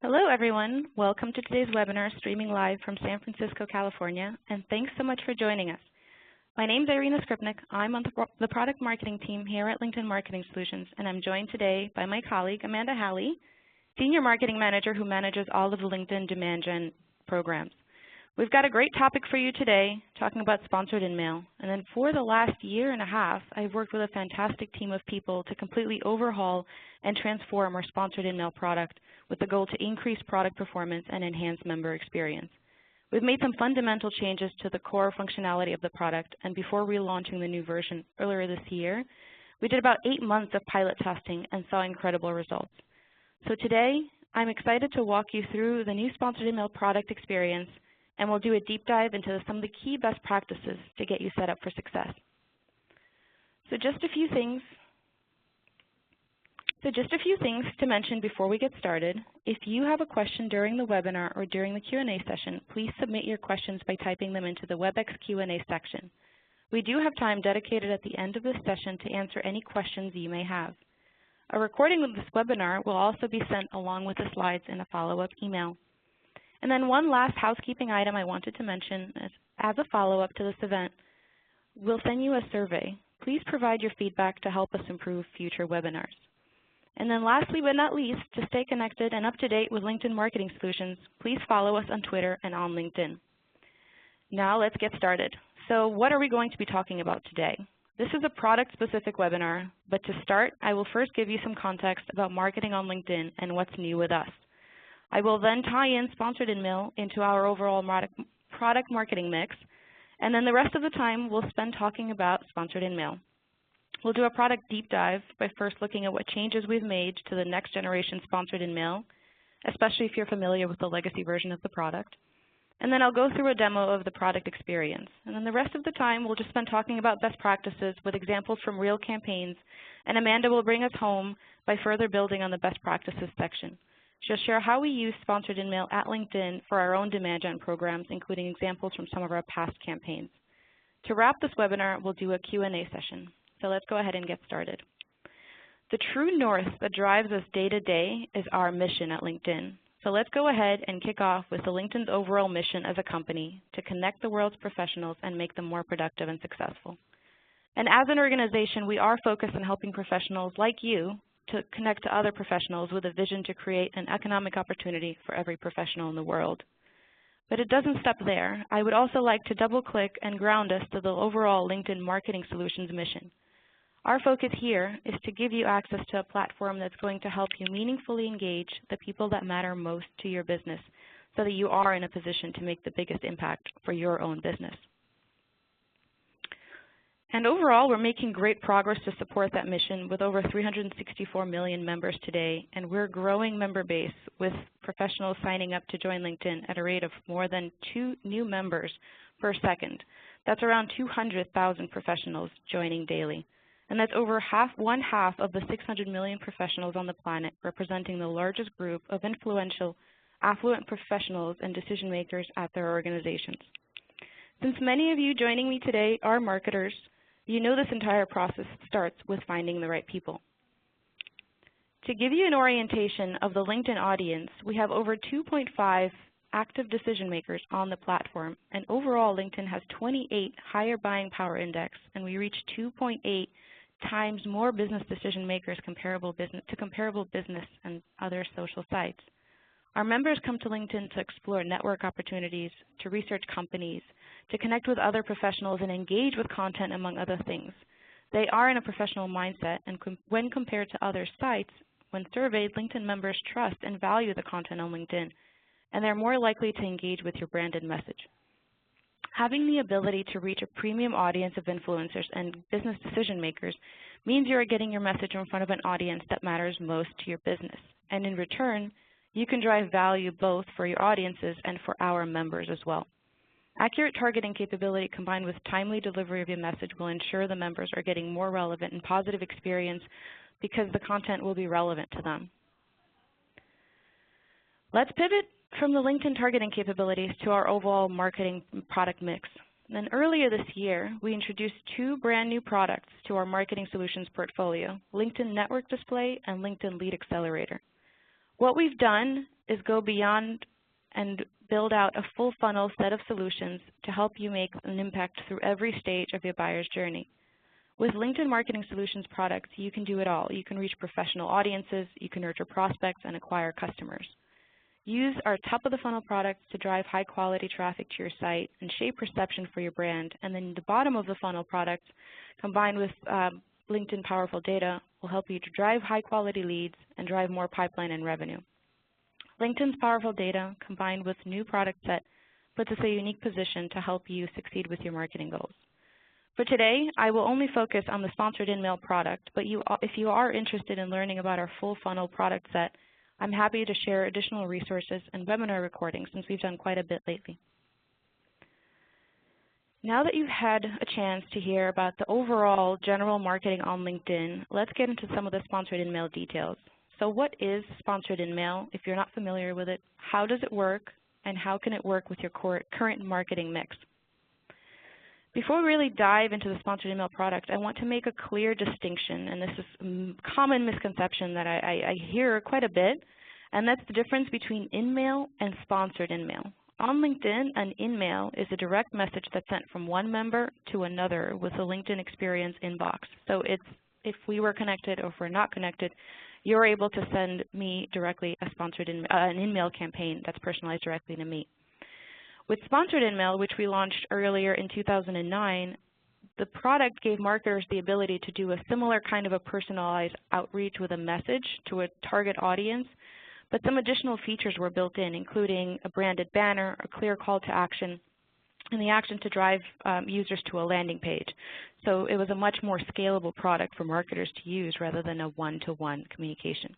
Hello, everyone. Welcome to today's webinar, streaming live from San Francisco, California, and thanks so much for joining us. My name is Irina Skripnik. I'm on the product marketing team here at LinkedIn Marketing Solutions, and I'm joined today by my colleague, Amanda Halley, Senior Marketing Manager who manages all of the LinkedIn demand gen programs. We've got a great topic for you today, talking about sponsored InMail. And then for the last year and a half, I've worked with a fantastic team of people to completely overhaul and transform our sponsored InMail product with the goal to increase product performance and enhance member experience. We've made some fundamental changes to the core functionality of the product, and before relaunching the new version earlier this year, we did about 8 months of pilot testing and saw incredible results. So today, I'm excited to walk you through the new sponsored InMail product experience, and we'll do a deep dive into some of the key best practices to get you set up for success. So just a few things to mention before we get started. If you have a question during the webinar or during the Q&A session, please submit your questions by typing them into the WebEx Q&A section. We do have time dedicated at the end of this session to answer any questions you may have. A recording of this webinar will also be sent along with the slides in a follow-up email. And then one last housekeeping item I wanted to mention is, as a follow-up to this event, we'll send you a survey. Please provide your feedback to help us improve future webinars. And then lastly but not least, to stay connected and up to date with LinkedIn Marketing Solutions, please follow us on Twitter and on LinkedIn. Now let's get started. So what are we going to be talking about today? This is a product-specific webinar, but to start, I will first give you some context about marketing on LinkedIn and what's new with us. I will then tie in sponsored InMail into our overall product marketing mix, and then the rest of the time we'll spend talking about sponsored InMail. We'll do a product deep dive by first looking at what changes we've made to the next generation sponsored InMail, especially if you're familiar with the legacy version of the product. And then I'll go through a demo of the product experience. And then the rest of the time we'll just spend talking about best practices with examples from real campaigns, and Amanda will bring us home by further building on the best practices section. She'll share how we use sponsored InMail at LinkedIn for our own demand gen programs, including examples from some of our past campaigns. To wrap this webinar, we'll do a Q&A session. So let's go ahead and get started. The true north that drives us day to day is our mission at LinkedIn. So let's go ahead and kick off with the LinkedIn's overall mission as a company to connect the world's professionals and make them more productive and successful. And as an organization, we are focused on helping professionals like you to connect to other professionals with a vision to create an economic opportunity for every professional in the world. But it doesn't stop there. I would also like to double-click and ground us to the overall LinkedIn Marketing Solutions mission. Our focus here is to give you access to a platform that's going to help you meaningfully engage the people that matter most to your business so that you are in a position to make the biggest impact for your own business. And overall, we're making great progress to support that mission with over 364 million members today, and we're growing member base with professionals signing up to join LinkedIn at a rate of more than 2 new members per second. That's around 200,000 professionals joining daily. And that's over one half of the 600 million professionals on the planet, representing the largest group of influential, affluent professionals and decision makers at their organizations. Since many of you joining me today are marketers, you know this entire process starts with finding the right people. To give you an orientation of the LinkedIn audience, we have over 2.5 active decision makers on the platform, and overall LinkedIn has 28 higher buying power index, and we reach 2.8 times more business decision makers comparable business and other social sites. Our members come to LinkedIn to explore network opportunities, to research companies, to connect with other professionals and engage with content, among other things. They are in a professional mindset, and when compared to other sites, when surveyed, LinkedIn members trust and value the content on LinkedIn, and they're more likely to engage with your branded message. Having the ability to reach a premium audience of influencers and business decision makers means you are getting your message in front of an audience that matters most to your business. And in return, you can drive value both for your audiences and for our members as well. Accurate targeting capability combined with timely delivery of your message will ensure the members are getting more relevant and positive experience because the content will be relevant to them. Let's pivot from the LinkedIn targeting capabilities to our overall marketing product mix. Then earlier this year, we introduced 2 brand new products to our marketing solutions portfolio, LinkedIn Network Display and LinkedIn Lead Accelerator. What we've done is go beyond and build out a full funnel set of solutions to help you make an impact through every stage of your buyer's journey. With LinkedIn Marketing Solutions products, you can do it all. You can reach professional audiences, you can nurture prospects, and acquire customers. Use our top-of-the-funnel products to drive high-quality traffic to your site and shape perception for your brand. And then the bottom-of-the-funnel products, combined with LinkedIn Powerful Data, will help you to drive high-quality leads and drive more pipeline and revenue. LinkedIn's Powerful Data, combined with new product set, puts us in a unique position to help you succeed with your marketing goals. For today, I will only focus on the Sponsored InMail product, but if you are interested in learning about our full funnel product set, I'm happy to share additional resources and webinar recordings since we've done quite a bit lately. Now that you've had a chance to hear about the overall general marketing on LinkedIn, let's get into some of the Sponsored InMail details. So what is Sponsored InMail? If you're not familiar with it, how does it work, and how can it work with your current marketing mix? Before we really dive into the Sponsored InMail product, I want to make a clear distinction, and this is a common misconception that I hear quite a bit, and that's the difference between InMail and Sponsored InMail. On LinkedIn, an InMail is a direct message that's sent from one member to another with a LinkedIn Experience inbox. So if we were connected or if we're not connected, you're able to send me directly an InMail campaign that's personalized directly to me. With Sponsored InMail, which we launched earlier in 2009, the product gave marketers the ability to do a similar kind of a personalized outreach with a message to a target audience, but some additional features were built in, including a branded banner, a clear call to action, and the action to drive users to a landing page. So it was a much more scalable product for marketers to use rather than a one-to-one communication.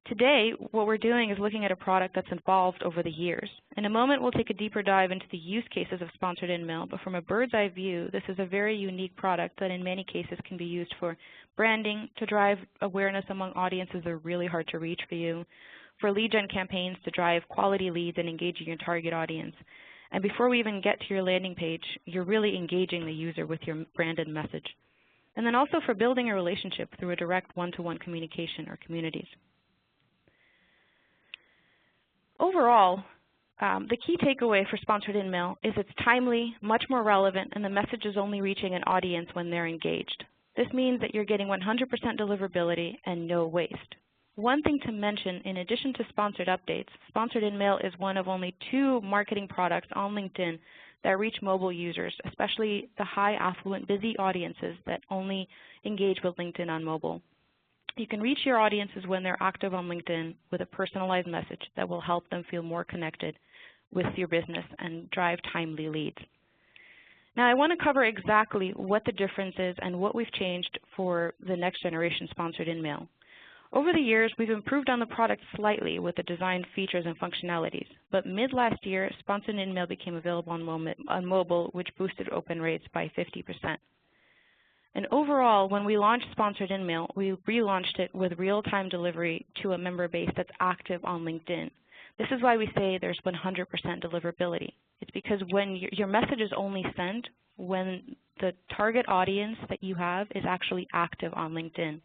Today, what we're doing is looking at a product that's evolved over the years. In a moment, we'll take a deeper dive into the use cases of Sponsored InMail, but from a bird's eye view, this is a very unique product that in many cases can be used for branding, to drive awareness among audiences that are really hard to reach for you, for lead gen campaigns to drive quality leads and engaging your target audience. And before we even get to your landing page, you're really engaging the user with your branded message. And then also for building a relationship through a direct one-to-one communication or communities. Overall, the key takeaway for Sponsored InMail is it's timely, much more relevant, and the message is only reaching an audience when they're engaged. This means that you're getting 100% deliverability and no waste. One thing to mention, in addition to sponsored updates, Sponsored InMail is one of only 2 marketing products on LinkedIn that reach mobile users, especially the high affluent, busy audiences that only engage with LinkedIn on mobile. You can reach your audiences when they're active on LinkedIn with a personalized message that will help them feel more connected with your business and drive timely leads. Now, I want to cover exactly what the difference is and what we've changed for the next generation Sponsored InMail. Over the years, we've improved on the product slightly with the design features and functionalities, but mid-last year, Sponsored InMail became available on mobile, which boosted open rates by 50%. And overall, when we launched Sponsored InMail, we relaunched it with real-time delivery to a member base that's active on LinkedIn. This is why we say there's 100% deliverability. It's because when your message is only sent when the target audience that you have is actually active on LinkedIn.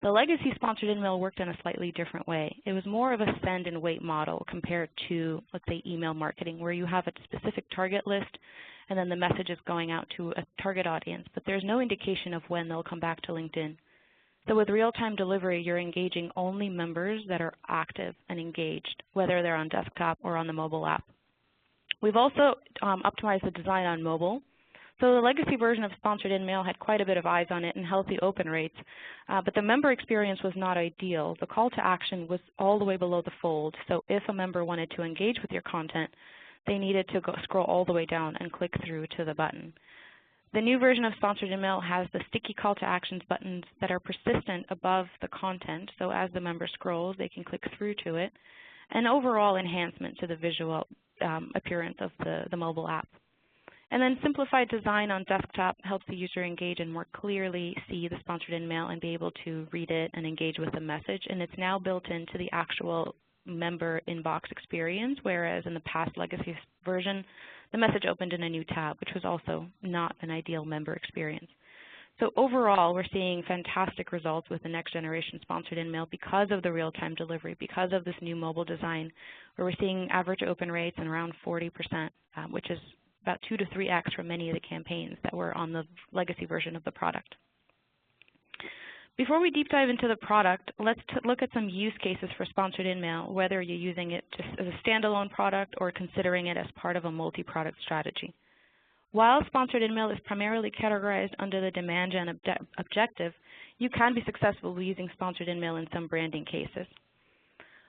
The legacy Sponsored InMail worked in a slightly different way. It was more of a send and wait model compared to, let's say, email marketing, where you have a specific target list and then the message is going out to a target audience, but there's no indication of when they'll come back to LinkedIn. So with real-time delivery, you're engaging only members that are active and engaged, whether they're on desktop or on the mobile app. We've also optimized the design on mobile. So the legacy version of Sponsored InMail had quite a bit of eyes on it and healthy open rates, but the member experience was not ideal. The call to action was all the way below the fold, so if a member wanted to engage with your content, they needed to scroll all the way down and click through to the button. The new version of Sponsored InMail has the sticky call to actions buttons that are persistent above the content, so as the member scrolls, they can click through to it, and overall enhancement to the visual appearance of the mobile app. And then simplified design on desktop helps the user engage and more clearly see the Sponsored InMail and be able to read it and engage with the message, and it's now built into the actual member inbox experience, whereas in the past legacy version, the message opened in a new tab, which was also not an ideal member experience. So overall, we're seeing fantastic results with the next generation sponsored InMail because of the real-time delivery, because of this new mobile design, where we're seeing average open rates in around 40%, which is about 2 to 3x from many of the campaigns that were on the legacy version of the product. Before we deep dive into the product, let's look at some use cases for sponsored InMail, whether you're using it just as a standalone product or considering it as part of a multi-product strategy. While sponsored InMail is primarily categorized under the demand gen objective, you can be successful using sponsored InMail in some branding cases.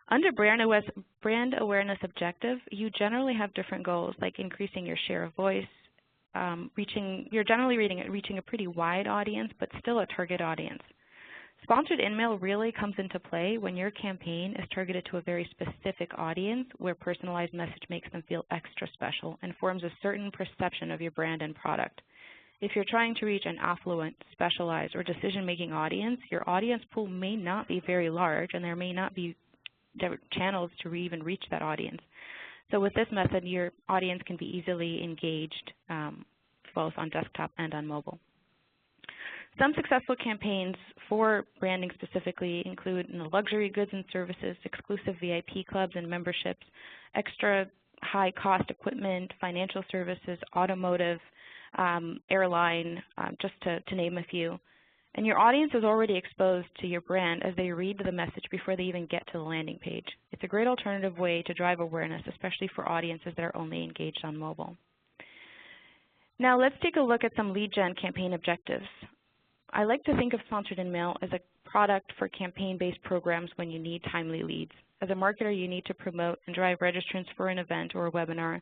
Under brand awareness objective, you generally have different goals, like increasing your share of voice, you're generally reaching a pretty wide audience, but still a target audience. Sponsored InMail really comes into play when your campaign is targeted to a very specific audience where personalized message makes them feel extra special and forms a certain perception of your brand and product. If you're trying to reach an affluent, specialized, or decision-making audience, your audience pool may not be very large and there may not be channels to even reach that audience. So with this method, your audience can be easily engaged both on desktop and on mobile. Some successful campaigns for branding specifically include luxury goods and services, exclusive VIP clubs and memberships, extra high-cost equipment, financial services, automotive, airline, just to name a few. And your audience is already exposed to your brand as they read the message before they even get to the landing page. It's a great alternative way to drive awareness, especially for audiences that are only engaged on mobile. Now let's take a look at some lead gen campaign objectives. I like to think of sponsored InMail as a product for campaign-based programs when you need timely leads. As a marketer, you need to promote and drive registrants for an event or a webinar,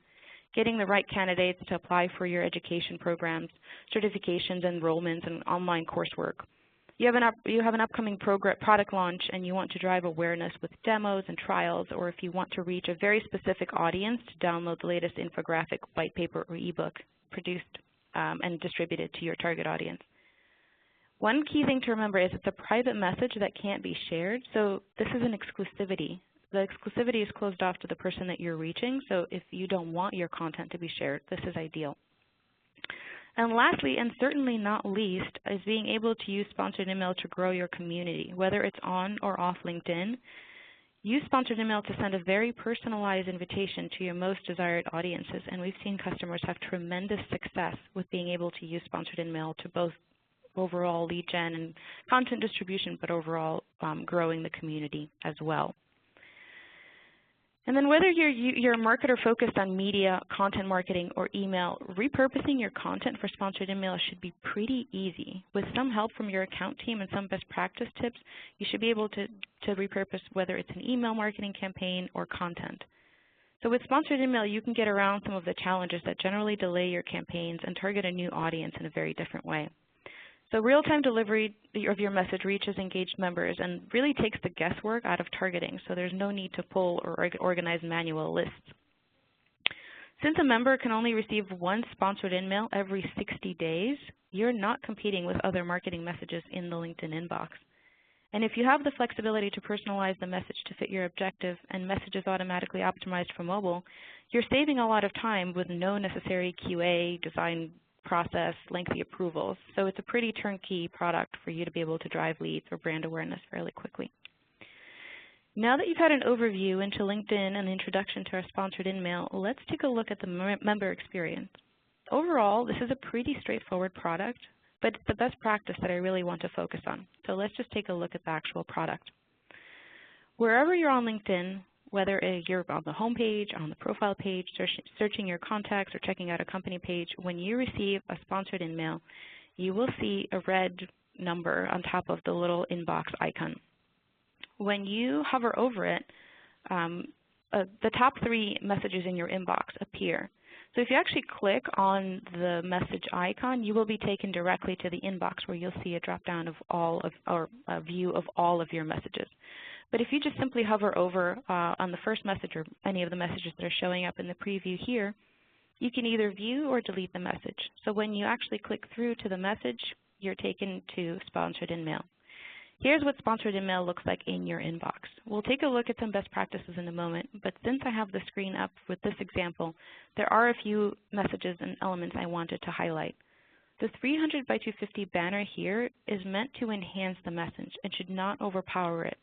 getting the right candidates to apply for your education programs, certifications, enrollments, and online coursework. You have an upcoming product launch and you want to drive awareness with demos and trials, or if you want to reach a very specific audience to download the latest infographic, white paper, or ebook produced and distributed to your target audience. One key thing to remember is it's a private message that can't be shared, so this is an exclusivity. The exclusivity is closed off to the person that you're reaching, so if you don't want your content to be shared, this is ideal. And lastly, and certainly not least, is being able to use sponsored InMail to grow your community, whether it's on or off LinkedIn. Use sponsored InMail to send a very personalized invitation to your most desired audiences, and we've seen customers have tremendous success with being able to use sponsored InMail to both overall lead gen and content distribution, but overall growing the community as well. And then whether you're a marketer focused on media, content marketing, or email, repurposing your content for sponsored InMail should be pretty easy. With some help from your account team and some best practice tips, you should be able to repurpose whether it's an email marketing campaign or content. So with sponsored InMail, you can get around some of the challenges that generally delay your campaigns and target a new audience in a very different way. So real-time delivery of your message reaches engaged members and really takes the guesswork out of targeting, so there's no need to pull or organize manual lists. Since a member can only receive one sponsored InMail every 60 days, you're not competing with other marketing messages in the LinkedIn inbox. And if you have the flexibility to personalize the message to fit your objective and messages automatically optimized for mobile, you're saving a lot of time with no necessary QA, design process, lengthy approvals. So it's a pretty turnkey product for you to be able to drive leads or brand awareness fairly quickly. Now that you've had an overview into LinkedIn and an introduction to our sponsored InMail, let's take a look at the member experience. Overall, this is a pretty straightforward product, but it's the best practice that I really want to focus on. So let's just take a look at the actual product. Wherever you're on LinkedIn, whether you're on the home page, on the profile page, searching your contacts, or checking out a company page, when you receive a sponsored InMail, you will see a red number on top of the little inbox icon. When you hover over it, the top 3 messages in your inbox appear. So if you actually click on the message icon, you will be taken directly to the inbox where you'll see a drop-down of all of, or a view of all of your messages. But if you just simply hover over on the first message or any of the messages that are showing up in the preview here, you can either view or delete the message. So when you actually click through to the message, you're taken to sponsored InMail. Here's what sponsored InMail looks like in your inbox. We'll take a look at some best practices in a moment, but since I have the screen up with this example, there are a few messages and elements I wanted to highlight. The 300 by 250 banner here is meant to enhance the message and should not overpower it.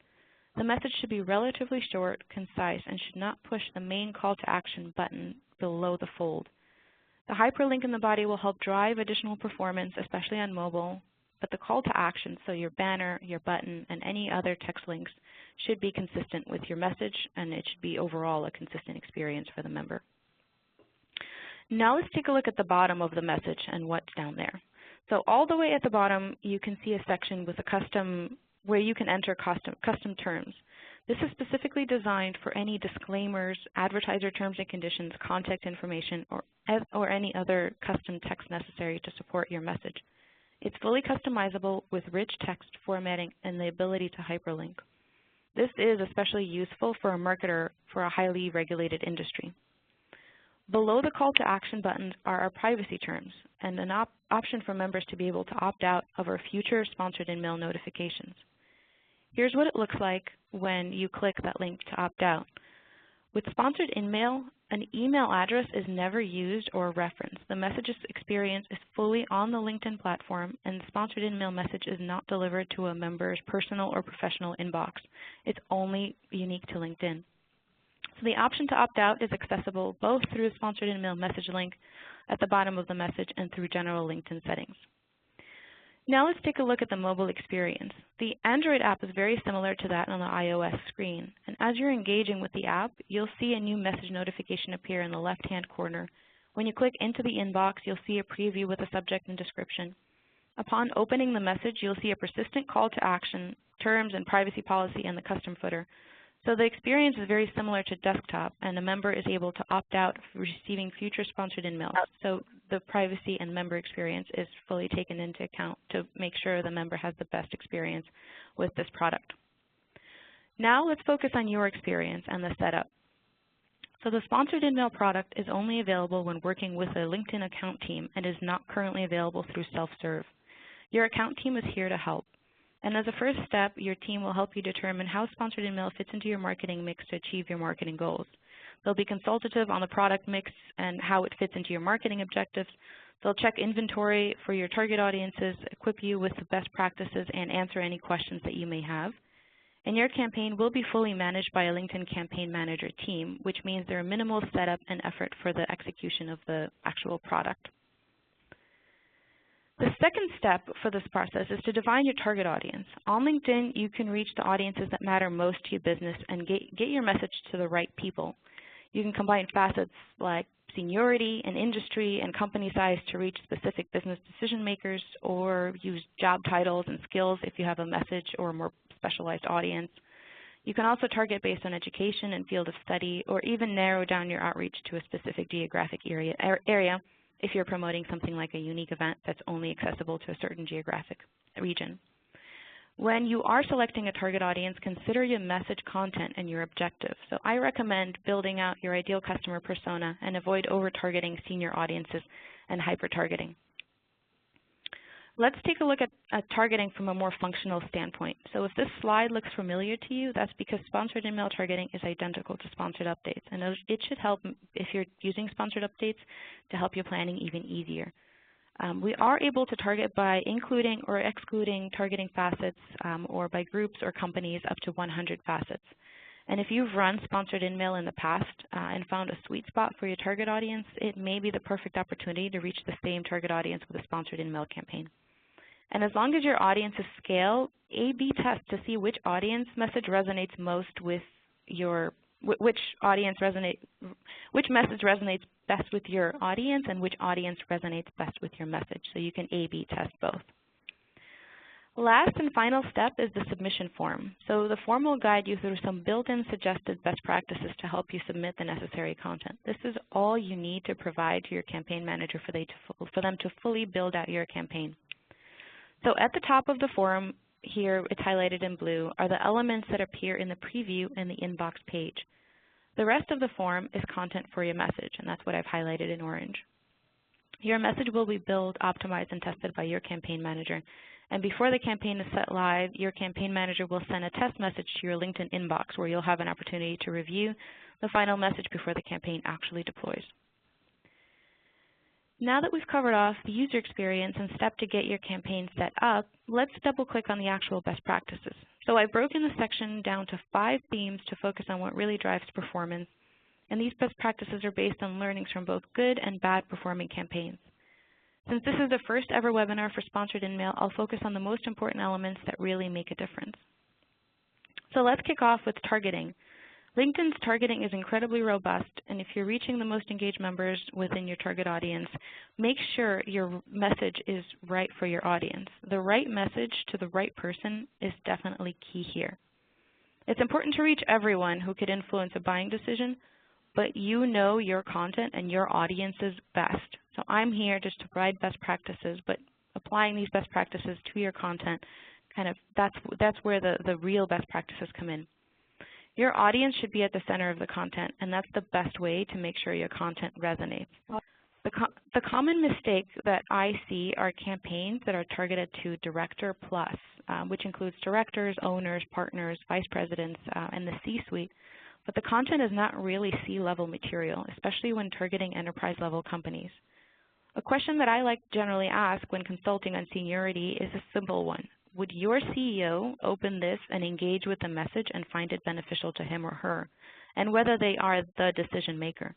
The message should be relatively short, concise, and should not push the main call to action button below the fold. The hyperlink in the body will help drive additional performance, especially on mobile, but the call to action, so your banner, your button, and any other text links, should be consistent with your message, and it should be overall a consistent experience for the member. Now let's take a look at the bottom of the message and what's down there. So all the way at the bottom, you can see a section with a custom, where you can enter custom terms. This is specifically designed for any disclaimers, advertiser terms and conditions, contact information, or any other custom text necessary to support your message. It's fully customizable with rich text formatting and the ability to hyperlink. This is especially useful for a marketer for a highly regulated industry. Below the call to action buttons are our privacy terms and an option for members to be able to opt out of our future sponsored InMail notifications. Here's what it looks like when you click that link to opt out. With sponsored InMail, an email address is never used or referenced. The message's experience is fully on the LinkedIn platform, and the sponsored InMail message is not delivered to a member's personal or professional inbox. It's only unique to LinkedIn. So the option to opt out is accessible both through the sponsored InMail message link at the bottom of the message and through general LinkedIn settings. Now let's take a look at the mobile experience. The Android app is very similar to that on the iOS screen. And as you're engaging with the app, you'll see a new message notification appear in the left-hand corner. When you click into the inbox, you'll see a preview with a subject and description. Upon opening the message, you'll see a persistent call to action, terms and privacy policy, and the custom footer. So the experience is very similar to desktop, and a member is able to opt out for receiving future sponsored InMails. So the privacy and member experience is fully taken into account to make sure the member has the best experience with this product. Now let's focus on your experience and the setup. So the sponsored InMail product is only available when working with a LinkedIn account team and is not currently available through self-serve. Your account team is here to help. And as a first step, your team will help you determine how sponsored InMail fits into your marketing mix to achieve your marketing goals. They'll be consultative on the product mix and how it fits into your marketing objectives. They'll check inventory for your target audiences, equip you with the best practices, and answer any questions that you may have. And your campaign will be fully managed by a LinkedIn Campaign Manager team, which means there are minimal setup and effort for the execution of the actual product. The second step for this process is to define your target audience. On LinkedIn, you can reach the audiences that matter most to your business and get your message to the right people. You can combine facets like seniority and industry and company size to reach specific business decision makers, or use job titles and skills if you have a message or a more specialized audience. You can also target based on education and field of study, or even narrow down your outreach to a specific geographic area if you're promoting something like a unique event that's only accessible to a certain geographic region. When you are selecting a target audience, consider your message content and your objective. So I recommend building out your ideal customer persona and avoid over-targeting senior audiences and hyper-targeting. Let's take a look at targeting from a more functional standpoint. So if this slide looks familiar to you, that's because sponsored InMail targeting is identical to sponsored updates. And it should help, if you're using sponsored updates, to help your planning even easier. We are able to target by including or excluding targeting facets or by groups or companies up to 100 facets. And if you've run sponsored InMail in the past and found a sweet spot for your target audience, it may be the perfect opportunity to reach the same target audience with a sponsored InMail campaign. And as long as your audiences scale, A/B test to see which audience message resonates most with your, which message resonates best with your audience and which audience resonates best with your message. So you can A/B test both. Last and final step is the submission form. So the form will guide you through some built-in suggested best practices to help you submit the necessary content. This is all you need to provide to your campaign manager for them to fully build out your campaign. So at the top of the form, here it's highlighted in blue, are the elements that appear in the preview and the inbox page. The rest of the form is content for your message, and that's what I've highlighted in orange. Your message will be built, optimized, and tested by your campaign manager. And before the campaign is set live, your campaign manager will send a test message to your LinkedIn inbox where you'll have an opportunity to review the final message before the campaign actually deploys. Now that we've covered off the user experience and step to get your campaign set up, let's double click on the actual best practices. So I've broken the section down to 5 themes to focus on what really drives performance, and these best practices are based on learnings from both good and bad performing campaigns. Since this is the first ever webinar for Sponsored InMail, I'll focus on the most important elements that really make a difference. So let's kick off with targeting. LinkedIn's targeting is incredibly robust, and if you're reaching the most engaged members within your target audience, make sure your message is right for your audience. The right message to the right person is definitely key here. It's important to reach everyone who could influence a buying decision, but you know your content and your audiences best. So I'm here just to provide best practices, but applying these best practices to your content, that's where the real best practices come in. Your audience should be at the center of the content, and that's the best way to make sure your content resonates. The common mistake that I see are campaigns that are targeted to Director Plus, which includes directors, owners, partners, vice presidents, and the C-suite. But the content is not really C-level material, especially when targeting enterprise-level companies. A question that I like to generally ask when consulting on seniority is a simple one. Would your CEO open this and engage with the message and find it beneficial to him or her, and whether they are the decision maker?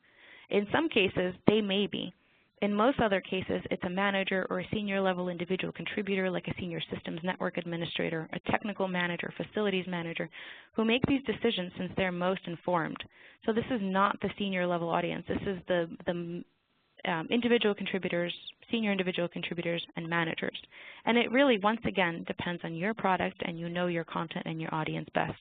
In some cases, they may be. In most other cases, it's a manager or a senior level individual contributor like a senior systems network administrator, a technical manager, facilities manager, who make these decisions since they're most informed. So this is not the senior level audience. This is the individual contributors, senior individual contributors, and managers. And it really, once again, depends on your product, and you know your content and your audience best.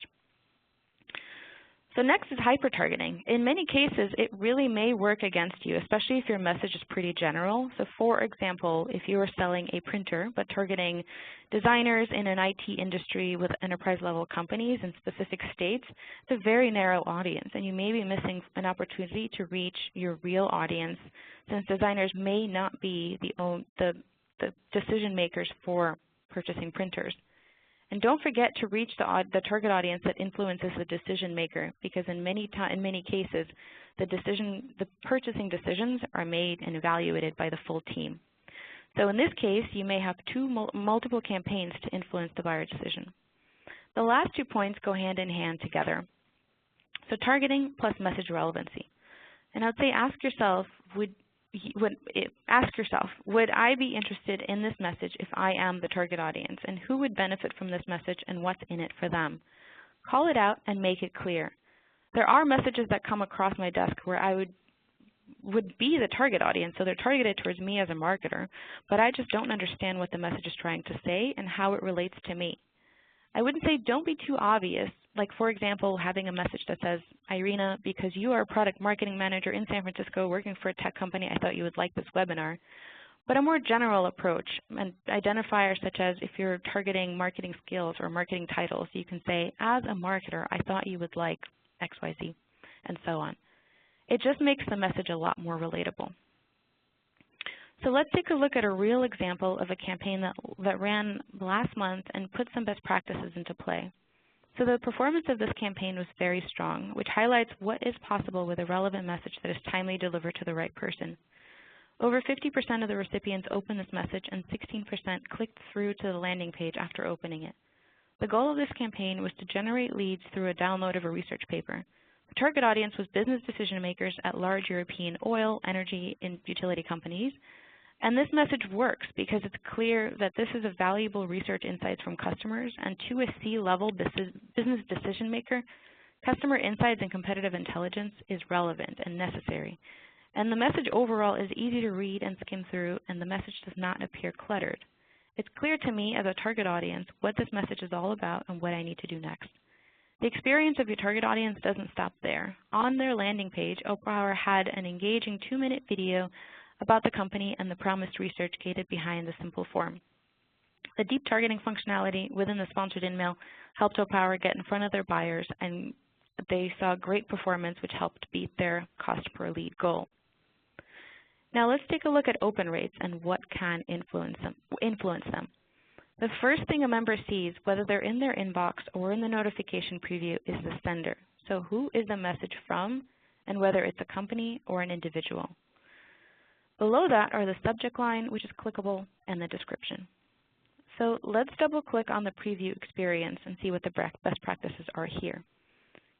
So next is hyper-targeting. In many cases, it really may work against you, especially if your message is pretty general. So for example, if you are selling a printer but targeting designers in an IT industry with enterprise-level companies in specific states, it's a very narrow audience, and you may be missing an opportunity to reach your real audience, since designers may not be the decision makers for purchasing printers. And don't forget to reach the target audience that influences the decision maker, because in many cases, the purchasing decisions are made and evaluated by the full team. So in this case, you may have multiple campaigns to influence the buyer decision. The last 2 points go hand in hand together. So targeting plus message relevancy. And I would say ask yourself, would I be interested in this message if I am the target audience, and who would benefit from this message and what's in it for them? Call it out and make it clear. There are messages that come across my desk where I would be the target audience, so they're targeted towards me as a marketer, but I just don't understand what the message is trying to say and how it relates to me. I wouldn't say don't be too obvious, like for example, having a message that says, Irina, because you are a product marketing manager in San Francisco working for a tech company, I thought you would like this webinar. But a more general approach, and identifiers such as if you're targeting marketing skills or marketing titles, you can say, as a marketer, I thought you would like XYZ, and so on. It just makes the message a lot more relatable. So let's take a look at a real example of a campaign that ran last month and put some best practices into play. So the performance of this campaign was very strong, which highlights what is possible with a relevant message that is timely delivered to the right person. Over 50% of the recipients opened this message, and 16% clicked through to the landing page after opening it. The goal of this campaign was to generate leads through a download of a research paper. The target audience was business decision makers at large European oil, energy, and utility companies. And this message works because it's clear that this is a valuable research insights from customers, and to a C-level business decision maker, customer insights and competitive intelligence is relevant and necessary. And the message overall is easy to read and skim through, and the message does not appear cluttered. It's clear to me as a target audience what this message is all about and what I need to do next. The experience of your target audience doesn't stop there. On their landing page, Opower had an engaging 2-minute video about the company and the promised research gated behind the simple form. The deep targeting functionality within the sponsored InMail helped Opower get in front of their buyers, and they saw great performance, which helped beat their cost per lead goal. Now let's take a look at open rates and what can influence them. The first thing a member sees, whether they're in their inbox or in the notification preview, is the sender. So who is the message from, and whether it's a company or an individual. Below that are the subject line, which is clickable, and the description. So let's double click on the preview experience and see what the best practices are here.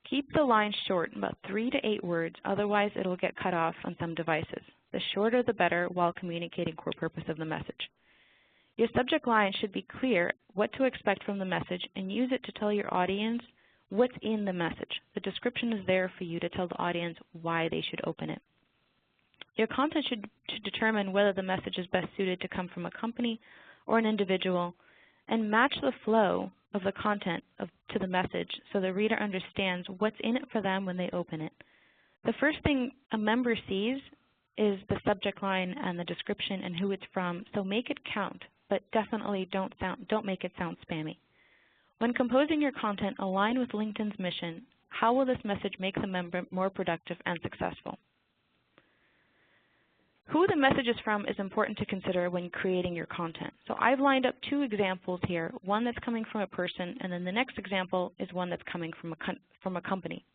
Keep the line short, about 3 to 8 words, otherwise it will get cut off on some devices. The shorter the better while communicating core purpose of the message. Your subject line should be clear what to expect from the message and use it to tell your audience what's in the message. The description is there for you to tell the audience why they should open it. Your content should determine whether the message is best suited to come from a company or an individual, and match the flow of the content to the message so the reader understands what's in it for them when they open it. The first thing a member sees is the subject line and the description and who it's from, so make it count, but definitely don't make it sound spammy. When composing your content, align with LinkedIn's mission. How will this message make the member more productive and successful? Who the message is from is important to consider when creating your content. So I've lined up 2 examples here, one that's coming from a person, and then the next example is one that's coming from a company.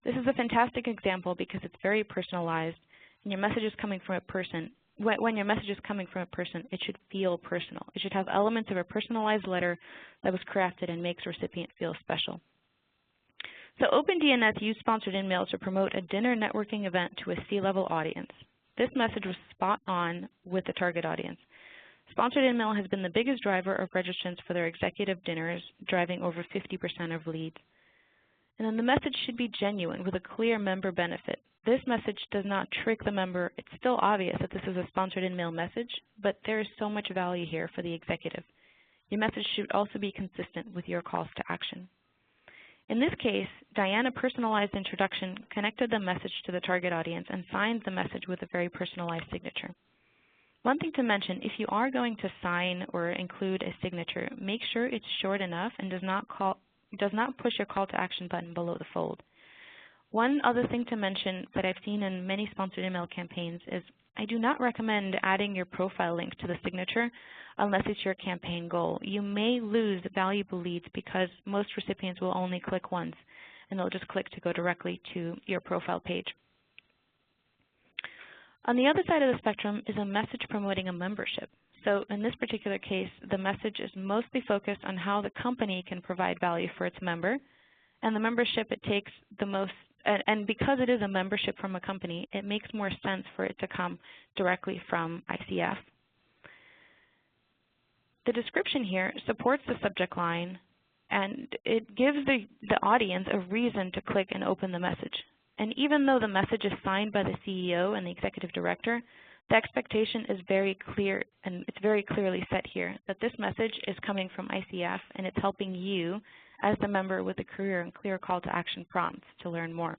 This is a fantastic example because it's very personalized, and your message is coming from a person. When your message is coming from a person, it should feel personal. It should have elements of a personalized letter that was crafted and makes the recipient feel special. So OpenDNS used sponsored InMail to promote a dinner networking event to a C-level audience. This message was spot on with the target audience. Sponsored InMail has been the biggest driver of registrants for their executive dinners, driving over 50% of leads. And then the message should be genuine with a clear member benefit. This message does not trick the member. It's still obvious that this is a sponsored InMail message, but there is so much value here for the executive. Your message should also be consistent with your calls to action. In this case, Diana personalized introduction connected the message to the target audience and signed the message with a very personalized signature. One thing to mention, if you are going to sign or include a signature, make sure it's short enough and does not push your call to action button below the fold. One other thing to mention that I've seen in many sponsored email campaigns is I do not recommend adding your profile link to the signature unless it's your campaign goal. You may lose valuable leads because most recipients will only click once, and they'll just click to go directly to your profile page. On the other side of the spectrum is a message promoting a membership. So in this particular case, the message is mostly focused on how the company can provide value for its member, and the membership it takes the most. And because it is a membership from a company, it makes more sense for it to come directly from ICF. The description here supports the subject line, and it gives the audience a reason to click and open the message. And even though the message is signed by the CEO and the executive director, the expectation is very clear, and it's very clearly set here, that this message is coming from ICF, and it's helping you as the member with a career and clear call to action prompts to learn more.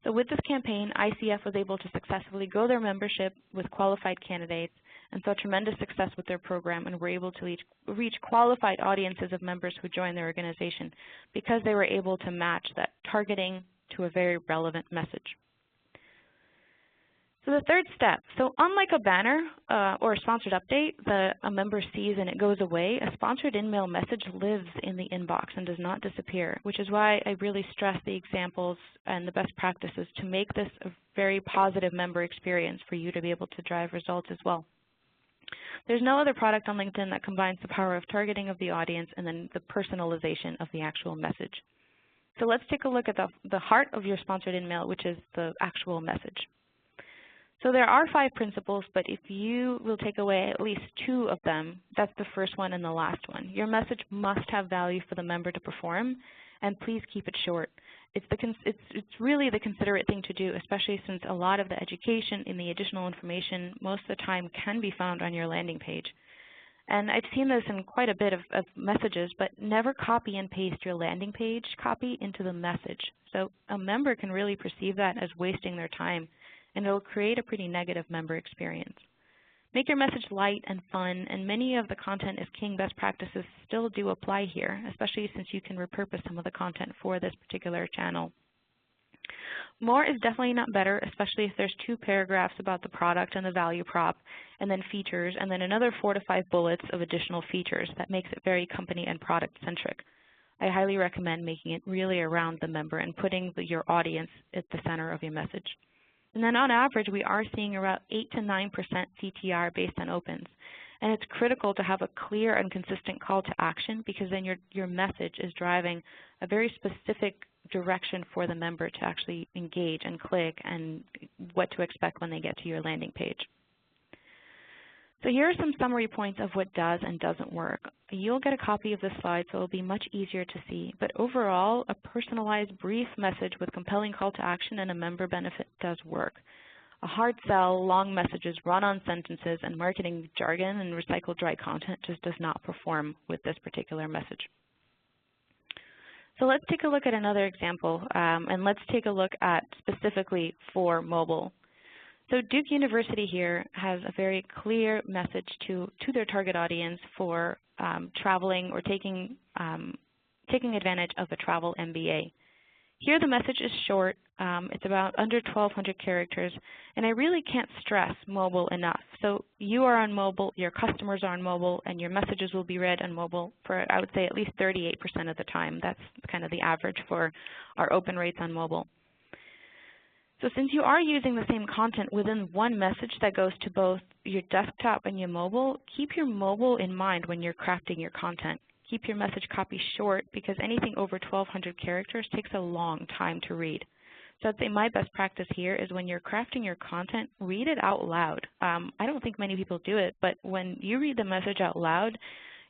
So with this campaign, ICF was able to successfully grow their membership with qualified candidates and saw tremendous success with their program, and were able to reach qualified audiences of members who joined their organization because they were able to match that targeting to a very relevant message. So the third step, so unlike a banner or a sponsored update that a member sees and it goes away, a sponsored InMail message lives in the inbox and does not disappear, which is why I really stress the examples and the best practices to make this a very positive member experience for you to be able to drive results as well. There's no other product on LinkedIn that combines the power of targeting of the audience and then the personalization of the actual message. So let's take a look at the heart of your sponsored InMail, which is the actual message. So there are 5 principles, but if you will take away at least 2 of them, that's the first one and the last one. Your message must have value for the member to perform, and please keep it short. It's really the considerate thing to do, especially since a lot of the education and the additional information most of the time can be found on your landing page. And I've seen this in quite a bit of messages, but never copy and paste your landing page copy into the message. So a member can really perceive that as wasting their time, and it will create a pretty negative member experience. Make your message light and fun, and many of the content is king best practices still do apply here, especially since you can repurpose some of the content for this particular channel. More is definitely not better, especially if there's 2 paragraphs about the product and the value prop, and then features, and then another 4 to 5 bullets of additional features. That makes it very company and product centric. I highly recommend making it really around the member and putting your audience at the center of your message. And then on average, we are seeing around 8 to 9% CTR based on opens. And it's critical to have a clear and consistent call to action, because then your message is driving a very specific direction for the member to actually engage and click and what to expect when they get to your landing page. So here are some summary points of what does and doesn't work. You'll get a copy of this slide, so it'll be much easier to see. But overall, a personalized, brief message with compelling call to action and a member benefit does work. A hard sell, long messages, run-on sentences, and marketing jargon and recycled dry content just does not perform with this particular message. So let's take a look at another example, and let's take a look at specifically for mobile. So Duke University here has a very clear message to their target audience for traveling or taking advantage of a travel MBA. Here the message is short. It's about under 1,200 characters, and I really can't stress mobile enough. So you are on mobile, your customers are on mobile, and your messages will be read on mobile for, I would say, at least 38% of the time. That's kind of the average for our open rates on mobile. So since you are using the same content within one message that goes to both your desktop and your mobile, keep your mobile in mind when you're crafting your content. Keep your message copy short, because anything over 1,200 characters takes a long time to read. So I'd say my best practice here is when you're crafting your content, read it out loud. I don't think many people do it, but when you read the message out loud,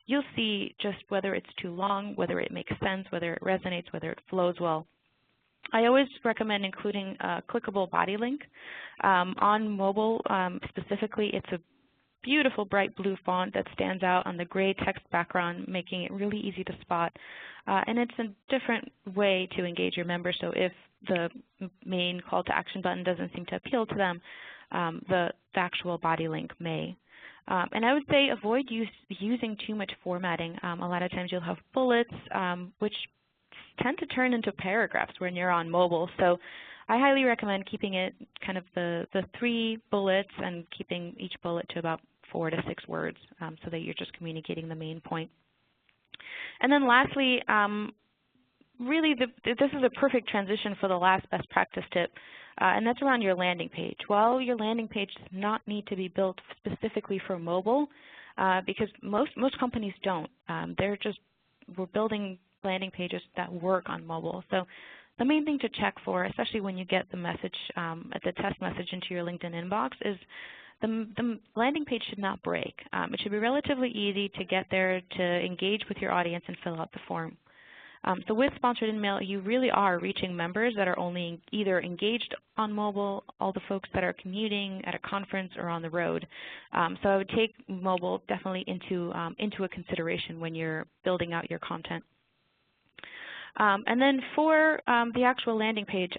you'll see just whether it's too long, whether it makes sense, whether it resonates, whether it flows well. I always recommend including a clickable body link. On mobile specifically, it's a beautiful bright blue font that stands out on the gray text background, making it really easy to spot. And it's a different way to engage your members, so if the main call to action button doesn't seem to appeal to them, the actual body link may. And I would say avoid using too much formatting. A lot of times you'll have bullets, which tend to turn into paragraphs when you're on mobile. So I highly recommend keeping it kind of the 3 bullets and keeping each bullet to about 4 to 6 words so that you're just communicating the main point. And then lastly, really this is a perfect transition for the last best practice tip, and that's around your landing page. While your landing page does not need to be built specifically for mobile, because most companies don't. We're building landing pages that work on mobile. So the main thing to check for, especially when you get the message, the test message into your LinkedIn inbox, is the landing page should not break. It should be relatively easy to get there, to engage with your audience and fill out the form. So with Sponsored InMail, you really are reaching members that are only either engaged on mobile, all the folks that are commuting at a conference or on the road. So I would take mobile definitely into a consideration when you're building out your content. And then for the actual landing page,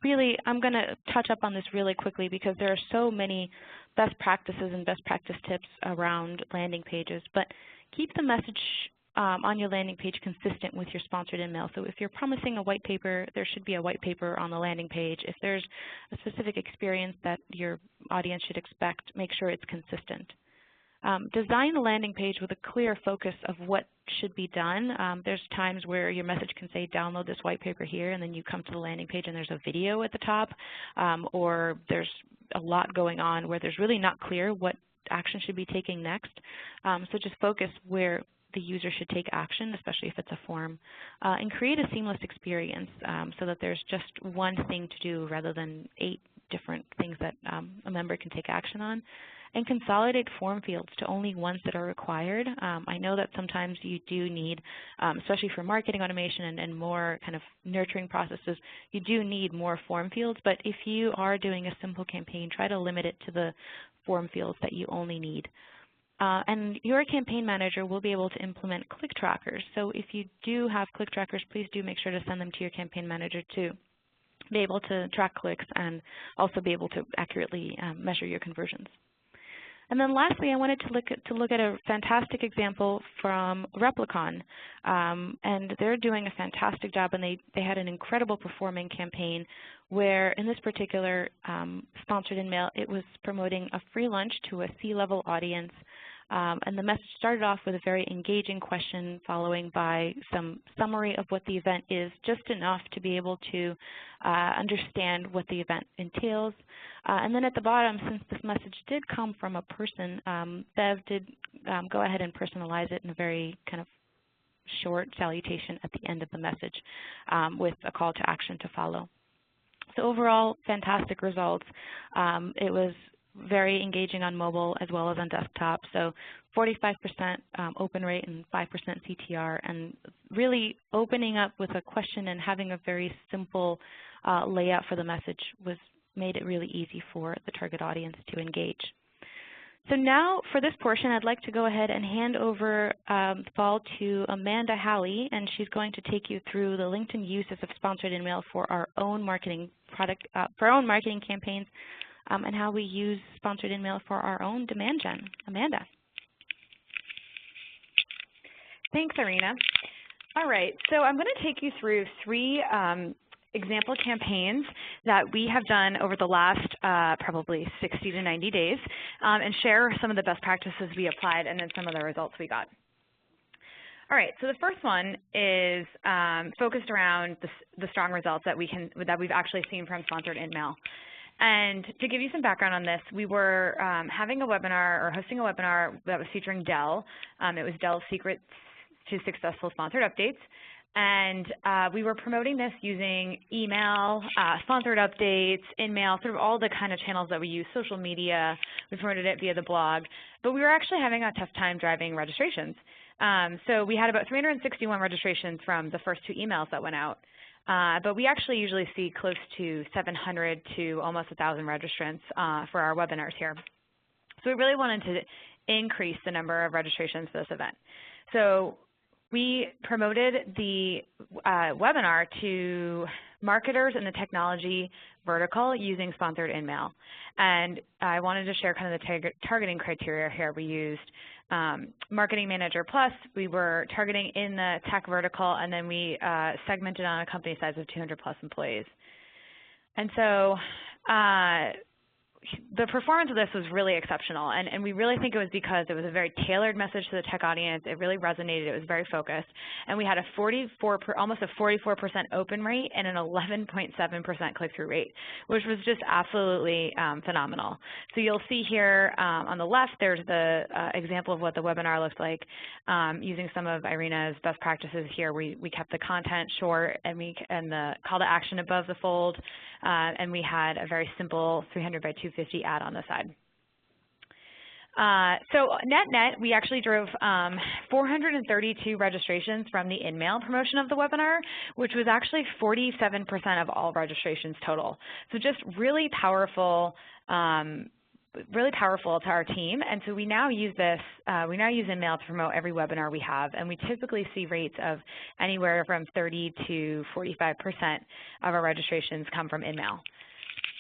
really I'm going to touch up on this really quickly because there are so many best practices and best practice tips around landing pages. But keep the message on your landing page consistent with your Sponsored InMail. So if you're promising a white paper, there should be a white paper on the landing page. If there's a specific experience that your audience should expect, make sure it's consistent. Design the landing page with a clear focus of what should be done. There's times where your message can say, download this white paper here, and then you come to the landing page and there's a video at the top, or there's a lot going on where there's really not clear what action should be taking next. So just focus where the user should take action, especially if it's a form, and create a seamless experience so that there's just one thing to do rather than 8 different things that a member can take action on. And consolidate form fields to only ones that are required. I know that sometimes you do need, especially for marketing automation and more kind of nurturing processes, you do need more form fields. But if you are doing a simple campaign, try to limit it to the form fields that you only need. And your campaign manager will be able to implement click trackers. So if you do have click trackers, please do make sure to send them to your campaign manager to be able to track clicks and also be able to accurately measure your conversions. And then lastly, I wanted to look at a fantastic example from Replicon. And they're doing a fantastic job, and they had an incredible performing campaign where in this particular Sponsored InMail, it was promoting a free lunch to a C-level audience And the message started off with a very engaging question, following by some summary of what the event is, just enough to be able to understand what the event entails. And then at the bottom, since this message did come from a person, Bev did go ahead and personalize it in a very kind of short salutation at the end of the message with a call to action to follow. So overall, fantastic results. It was very engaging on mobile as well as on desktop. So 45% open rate and 5% CTR, and really opening up with a question and having a very simple layout for the message made it really easy for the target audience to engage. So now for this portion, I'd like to go ahead and hand over the ball to Amanda Halley, and she's going to take you through the LinkedIn uses of sponsored InMail for our own marketing for our own marketing campaigns, and how we use sponsored InMail for our own demand gen. Amanda. Thanks, Irina. All right, so I'm going to take you through 3 example campaigns that we have done over the last probably 60 to 90 days and share some of the best practices we applied and then some of the results we got. All right, so the first one is focused around the strong results that we've actually seen from sponsored InMail. And to give you some background on this, we were having a webinar or hosting a webinar that was featuring Dell. It was Dell's Secrets to Successful Sponsored Updates. And we were promoting this using email, sponsored updates, InMail, sort of all the kind of channels that we use, social media. We promoted it via the blog. But we were actually having a tough time driving registrations. So we had about 361 registrations from the first 2 emails that went out. But we actually usually see close to 700 to almost 1,000 registrants for our webinars here. So we really wanted to increase the number of registrations for this event. So we promoted the webinar to marketers in the technology vertical using sponsored InMail. And I wanted to share kind of the targeting criteria here. We used Marketing Manager Plus. We were targeting in the tech vertical, and then we segmented on a company size of 200 plus employees. And so the performance of this was really exceptional, and we really think it was because it was a very tailored message to the tech audience. It really resonated. It was very focused, and we had almost a 44% open rate and an 11.7% click-through rate, which was just absolutely phenomenal. So you'll see here on the left, there's the example of what the webinar looks like using some of Irina's best practices here. We kept the content short, and the call to action above the fold, and we had a very simple 300 by 250 ad on the side. So net, we actually drove 432 registrations from the InMail promotion of the webinar, which was actually 47% of all registrations total. So just really powerful to our team. And so we now use this, we now use InMail to promote every webinar we have, and we typically see rates of anywhere from 30 to 45% of our registrations come from InMail.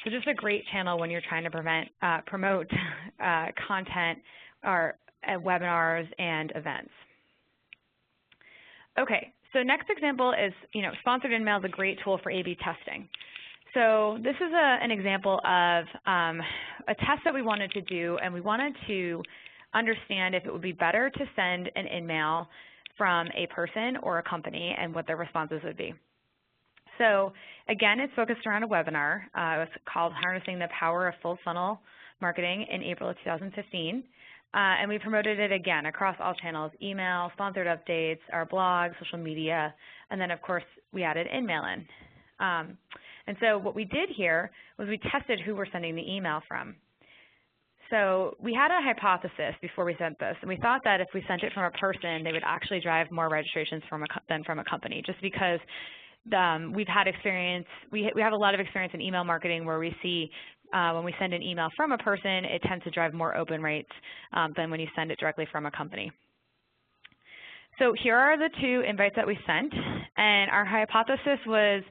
So just a great channel when you're trying to promote content or webinars and events. Okay, so next example is, sponsored InMail is a great tool for A/B testing. So this is an example of a test that we wanted to do, and we wanted to understand if it would be better to send an InMail from a person or a company and what their responses would be. So again, it's focused around a webinar. It was called Harnessing the Power of Full Funnel Marketing in April of 2015. And we promoted it again across all channels, email, sponsored updates, our blog, social media, and then of course we added InMail in. And so what we did here was we tested who we're sending the email from. So we had a hypothesis before we sent this, and we thought that if we sent it from a person, they would actually drive more registrations than from a company, just because we've had experience, we have a lot of experience in email marketing where we see when we send an email from a person, it tends to drive more open rates than when you send it directly from a company. So here are the 2 invites that we sent, and our hypothesis was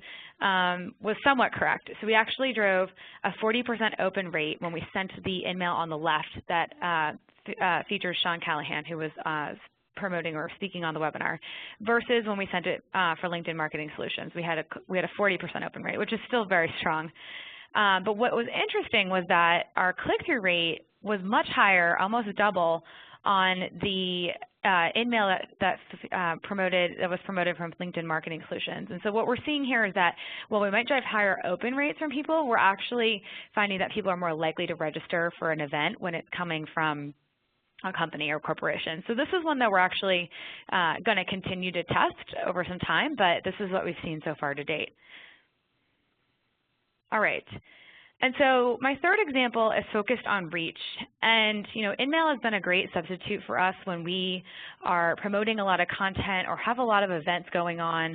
somewhat correct. So we actually drove a 40% open rate when we sent the InMail on the left that features Sean Callahan, who was promoting or speaking on the webinar, versus when we sent it for LinkedIn Marketing Solutions. We had a 40% open rate, which is still very strong. But what was interesting was that our click-through rate was much higher, almost double, on the InMail that was promoted from LinkedIn Marketing Solutions. And so what we're seeing here is that while we might drive higher open rates from people, we're actually finding that people are more likely to register for an event when it's coming from a company or corporation. So this is one that we're actually going to continue to test over some time, but this is what we've seen so far to date. All right. And so my third example is focused on reach. And InMail has been a great substitute for us when we are promoting a lot of content or have a lot of events going on.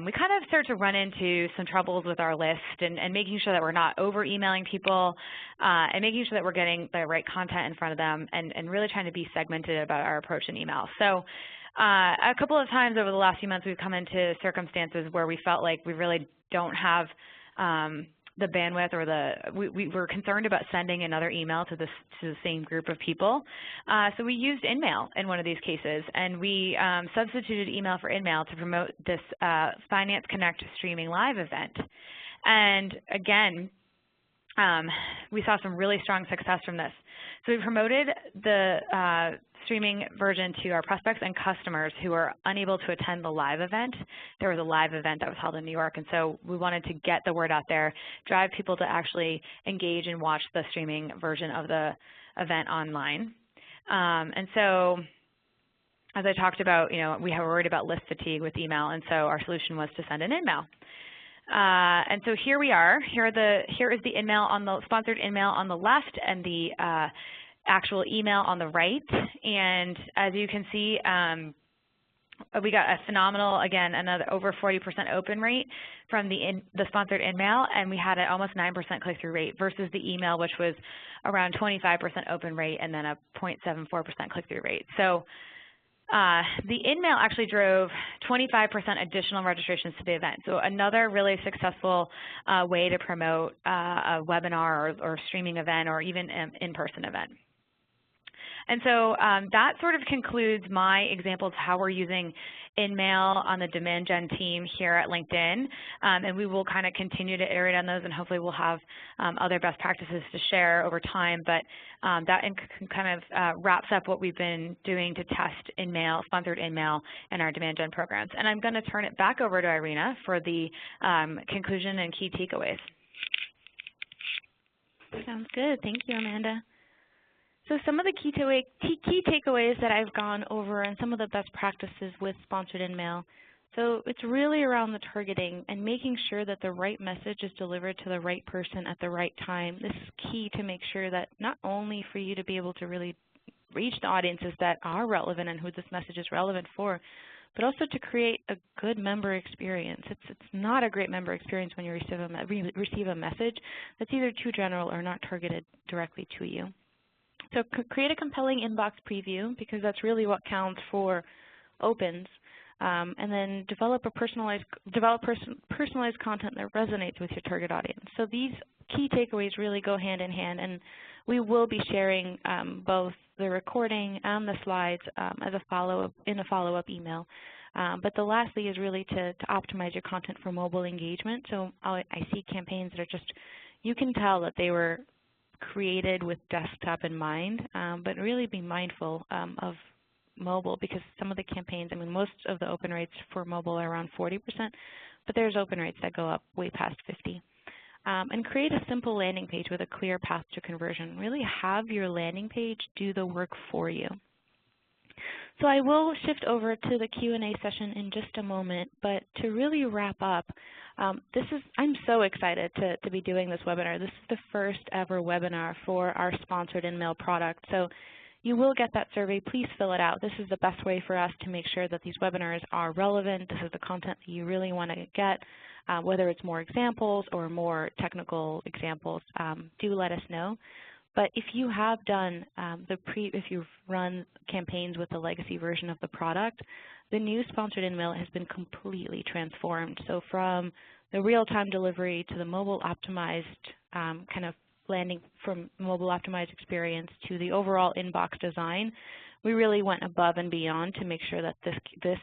We kind of start to run into some troubles with our list and making sure that we're not over-emailing people and making sure that we're getting the right content in front of them and really trying to be segmented about our approach in email. So a couple of times over the last few months, we've come into circumstances where we felt like we really don't have the bandwidth or we were concerned about sending another email to the same group of people. So we used InMail in one of these cases, and we substituted email for InMail to promote this Finance Connect streaming live event. And again, we saw some really strong success from this. So we promoted the streaming version to our prospects and customers who are unable to attend the live event. There was a live event that was held in New York, and so we wanted to get the word out there, drive people to actually engage and watch the streaming version of the event online. And so as I talked about, we were worried about list fatigue with email, and so our solution was to send an InMail. And so here we are. Here is the InMail on the sponsored InMail on the left and the actual email on the right. And as you can see, we got a phenomenal, again, another over 40% open rate from the sponsored InMail, and we had an almost 9% click-through rate versus the email, which was around 25% open rate and then a 0.74% click-through rate. So the InMail actually drove 25% additional registrations to the event. So another really successful way to promote a webinar or streaming event or even an in-person event. And so that sort of concludes my examples of how we're using InMail on the demand gen team here at LinkedIn. And we will kind of continue to iterate on those, and hopefully we'll have other best practices to share over time. But that kind of wraps up what we've been doing to test InMail, sponsored InMail, in our demand gen programs. And I'm going to turn it back over to Irina for the conclusion and key takeaways. Sounds good. Thank you, Amanda. So some of the key takeaways that I've gone over and some of the best practices with sponsored InMail. So it's really around the targeting and making sure that the right message is delivered to the right person at the right time. This is key to make sure that not only for you to be able to really reach the audiences that are relevant and who this message is relevant for, but also to create a good member experience. It's not a great member experience when you receive a message that's either too general or not targeted directly to you. So create a compelling inbox preview, because that's really what counts for opens, and then develop personalized content that resonates with your target audience. So these key takeaways really go hand in hand, and we will be sharing both the recording and the slides as a follow-up in a follow-up email. But the lastly is really to optimize your content for mobile engagement. So I see campaigns that are just, you can tell that they were created with desktop in mind, but really be mindful of mobile, because some of the campaigns, I mean, most of the open rates for mobile are around 40%, but there's open rates that go up way past 50. And create a simple landing page with a clear path to conversion. Really have your landing page do the work for you. So I will shift over to the Q&A session in just a moment, but to really wrap up, I'm so excited to be doing this webinar. This is the first ever webinar for our sponsored InMail product. So you will get that survey. Please fill it out. This is the best way for us to make sure that these webinars are relevant. This is the content that you really want to get, whether it's more examples or more examples. Do let us know. But if you have done if you've run campaigns with the legacy version of the product, the new sponsored InMail has been completely transformed. So from the real-time delivery to the mobile optimized kind of landing from mobile optimized experience to the overall inbox design, we really went above and beyond to make sure that this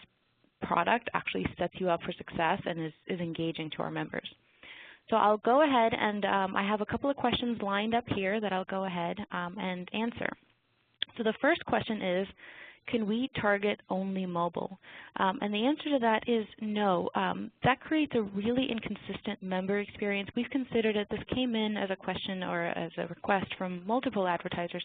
product actually sets you up for success and is engaging to our members. So I'll go ahead and I have a couple of questions lined up here that I'll go ahead and answer. So the first question is, can we target only mobile? And the answer to that is no. That creates a really inconsistent member experience. We've considered it. This came in as a question or as a request from multiple advertisers,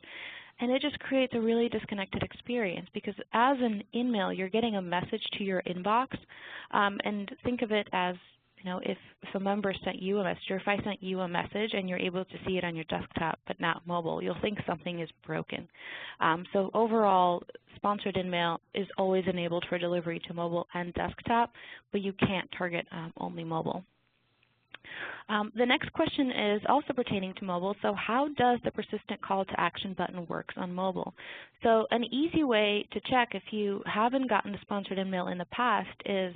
and it just creates a really disconnected experience because as an InMail, you're getting a message to your inbox, and think of it as, you know, if a member sent you a message, or if I sent you a message and you're able to see it on your desktop but not mobile, you'll think something is broken. So overall, sponsored InMail is always enabled for delivery to mobile and desktop, but you can't target only mobile. The next question is also pertaining to mobile. So how does the persistent call to action button work on mobile? So an easy way to check if you haven't gotten the sponsored InMail in the past is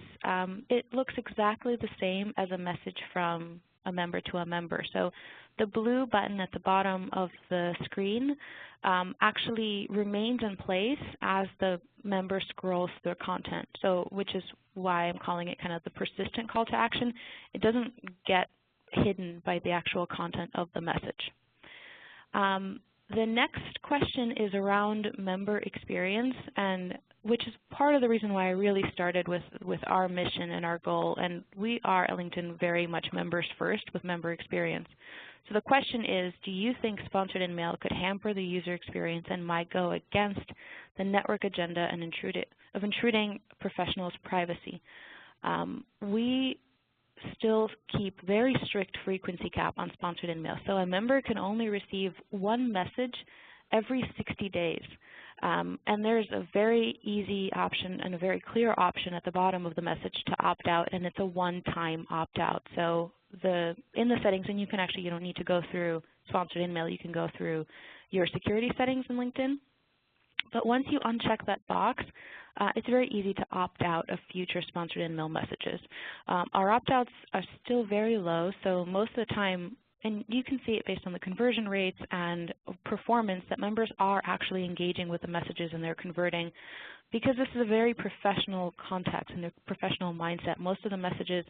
it looks exactly the same as a message from a member to a member. So the blue button at the bottom of the screen actually remains in place as the member scrolls through content, so which is why I'm calling it kind of the persistent call to action. It doesn't get hidden by the actual content of the message. The next question is around member experience, and which is part of the reason why I really started with our mission and our goal. And we are at LinkedIn very much members first with member experience. So the question is, do you think sponsored InMail could hamper the user experience and might go against the network agenda and intruding professionals' privacy? We still keep very strict frequency cap on sponsored InMail. So a member can only receive one message every 60 days. And there's a very easy option and a very clear option at the bottom of the message to opt out, and it's a one-time opt-out. So in the settings, and you can actually, you don't need to go through sponsored InMail, you can go through your security settings in LinkedIn. But once you uncheck that box, it's very easy to opt out of future sponsored InMail messages. Our opt-outs are still very low, so most of the time, and you can see it based on the conversion rates and performance, that members are actually engaging with the messages and they're converting, because this is a very professional context and a professional mindset. Most of the messages,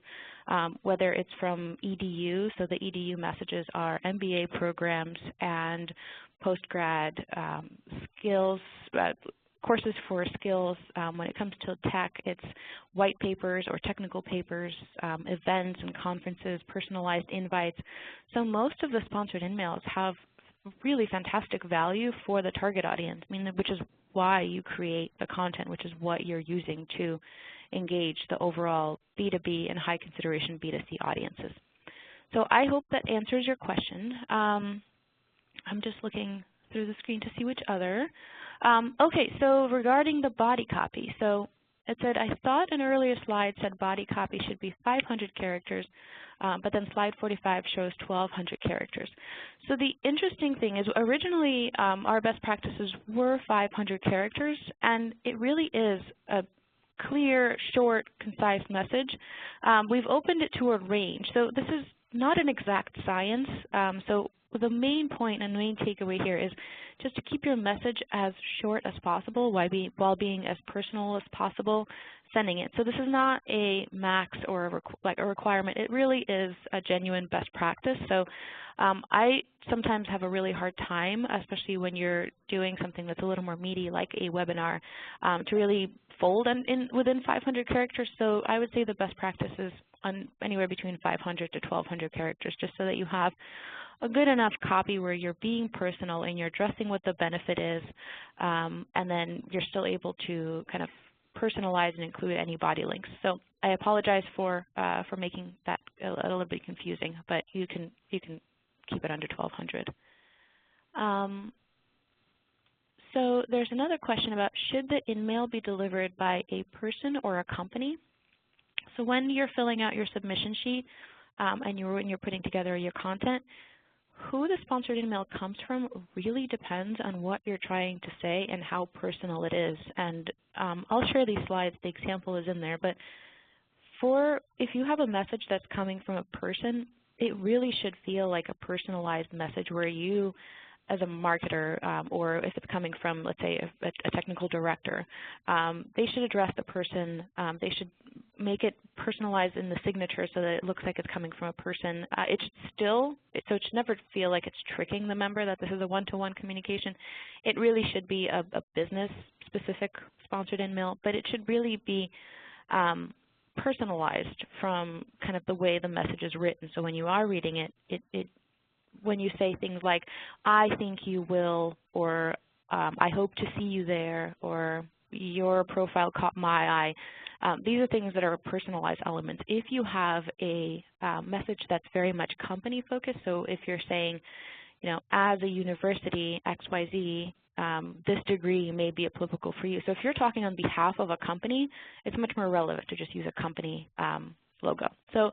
whether it's from EDU, so the EDU messages are MBA programs and postgrad skills, courses for skills. When it comes to tech, it's white papers or technical papers, events and conferences, personalized invites. So most of the sponsored InMails have really fantastic value for the target audience, I mean, which is why you create the content, which is what you're using to engage the overall B2B and high consideration B2C audiences. So I hope that answers your question. I'm just looking through the screen to see which other. Okay, so regarding the body copy, so it said, I thought an earlier slide said body copy should be 500 characters, but then slide 45 shows 1,200 characters. So the interesting thing is originally our best practices were 500 characters, and it really is a clear, short, concise message. We've opened it to a range. So this is not an exact science. So the main point and main takeaway here is just to keep your message as short as possible while being as personal as possible sending it. So this is not a max or a requirement. It really is a genuine best practice. So I sometimes have a really hard time, especially when you're doing something that's a little more meaty like a webinar, to really fold within 500 characters. So I would say the best practice is anywhere between 500 to 1,200 characters, just so that you have a good enough copy where you're being personal and you're addressing what the benefit is, and then you're still able to kind of personalize and include any body links. So I apologize for making that a little bit confusing, but you can keep it under 1,200. So there's another question about, should the InMail be delivered by a person or a company? So when you're filling out your submission sheet and when you're putting together your content, who the sponsored InMail comes from really depends on what you're trying to say and how personal it is. And I'll share these slides. The example is in there. But if you have a message that's coming from a person, it really should feel like a personalized message where you, as a marketer, or if it's coming from, let's say, a technical director, they should address the person. They should make it personalized in the signature so that it looks like it's coming from a person. It should never feel like it's tricking the member that this is a one-to-one communication. It really should be a business-specific sponsored InMail, but it should really be personalized from kind of the way the message is written. So when you are reading it, when you say things like, I think you will, or I hope to see you there, or your profile caught my eye, these are things that are personalized elements. If you have a message that's very much company focused, so if you're saying, you know, as a university XYZ, this degree may be applicable for you. So if you're talking on behalf of a company, it's much more relevant to just use a company logo. So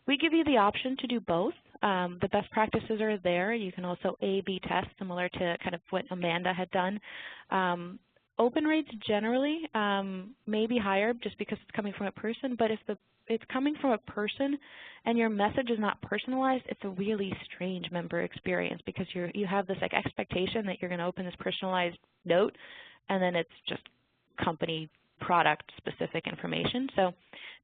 we give you the option to do both. The best practices are there. You can also A/B test, similar to kind of what Amanda had done. Open rates generally may be higher just because it's coming from a person, but if it's coming from a person and your message is not personalized, it's a really strange member experience because you have this like expectation that you're going to open this personalized note and then it's just company product specific information. So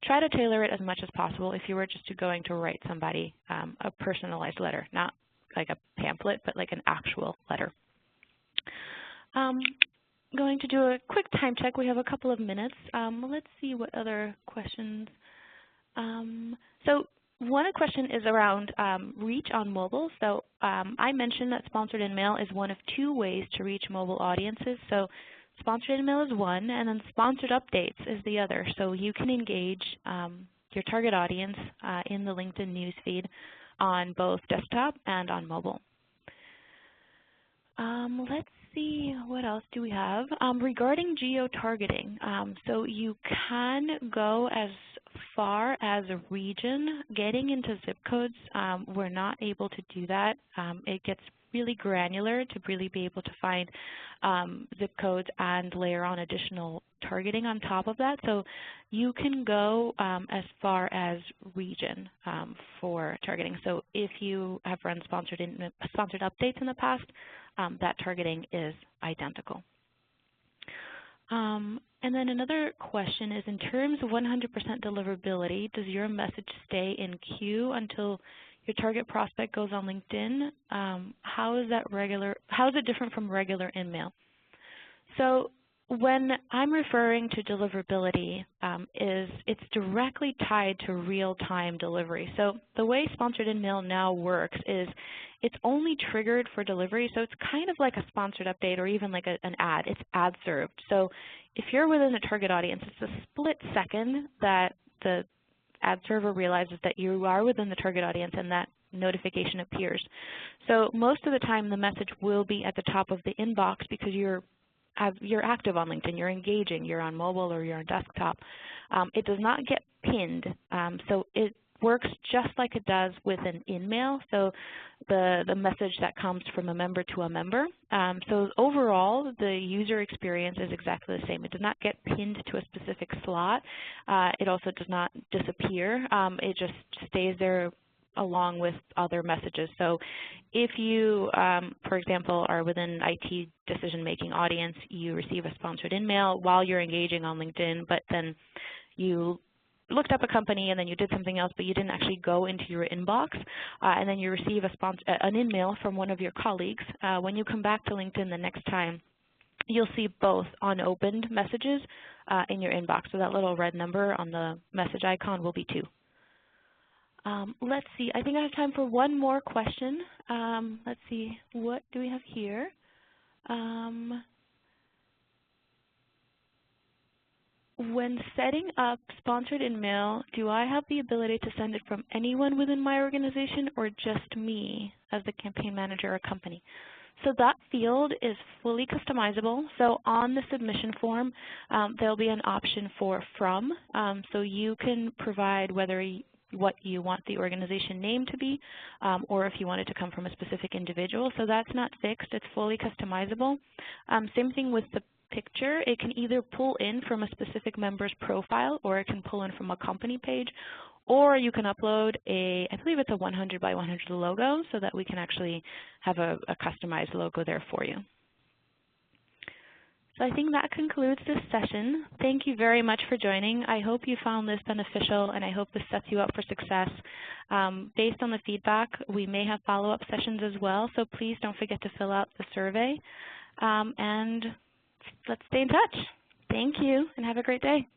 try to tailor it as much as possible if you were just going to write somebody a personalized letter, not like a pamphlet, but like an actual letter. Going to do a quick time check. We have a couple of minutes. Let's see what other questions. So one question is around reach on mobile. So I mentioned that sponsored InMail is one of two ways to reach mobile audiences. So sponsored InMail is one, and then sponsored updates is the other. So you can engage your target audience in the LinkedIn newsfeed on both desktop and on mobile. Let's see, what else do we have? Regarding geo-targeting, so you can go as far as a region. Getting into zip codes, we're not able to do that. It gets really granular to really be able to find zip codes and layer on additional targeting on top of that. So you can go as far as region for targeting. So if you have run sponsored updates in the past, that targeting is identical. And then another question is, in terms of 100% deliverability, does your message stay in queue until your target prospect goes on LinkedIn? How is it different from regular InMail? So when I'm referring to deliverability, it's directly tied to real-time delivery. So the way sponsored InMail now works is it's only triggered for delivery, so it's kind of like a sponsored update or even like an ad. It's ad served. So if you're within the target audience, it's a split second that the ad server realizes that you are within the target audience and that notification appears. So most of the time the message will be at the top of the inbox because you're active on LinkedIn, you're engaging, you're on mobile or you're on desktop. It does not get pinned, so it works just like it does with an InMail, so the message that comes from a member to a member. So overall, the user experience is exactly the same. It does not get pinned to a specific slot. It also does not disappear. It just stays there along with other messages. So if you, for example, are within IT decision-making audience, you receive a sponsored InMail while you're engaging on LinkedIn, but then you looked up a company and then you did something else, but you didn't actually go into your inbox, and then you receive an InMail from one of your colleagues. When you come back to LinkedIn the next time, you'll see both unopened messages in your inbox. So that little red number on the message icon will be 2. Let's see, I think I have time for one more question. Let's see, what do we have here? When setting up sponsored InMail, do I have the ability to send it from anyone within my organization or just me as the campaign manager or company? So that field is fully customizable. So on the submission form, there'll be an option for from. So you can provide what you want the organization name to be, or if you want it to come from a specific individual. So that's not fixed. It's fully customizable. Same thing with the picture. It can either pull in from a specific member's profile, or it can pull in from a company page, or you can upload I believe it's a 100 by 100 logo, so that we can actually have a customized logo there for you. So I think that concludes this session. Thank you very much for joining. I hope you found this beneficial, and I hope this sets you up for success. Based on the feedback, we may have follow-up sessions as well, so please don't forget to fill out the survey. And let's stay in touch. Thank you, and have a great day.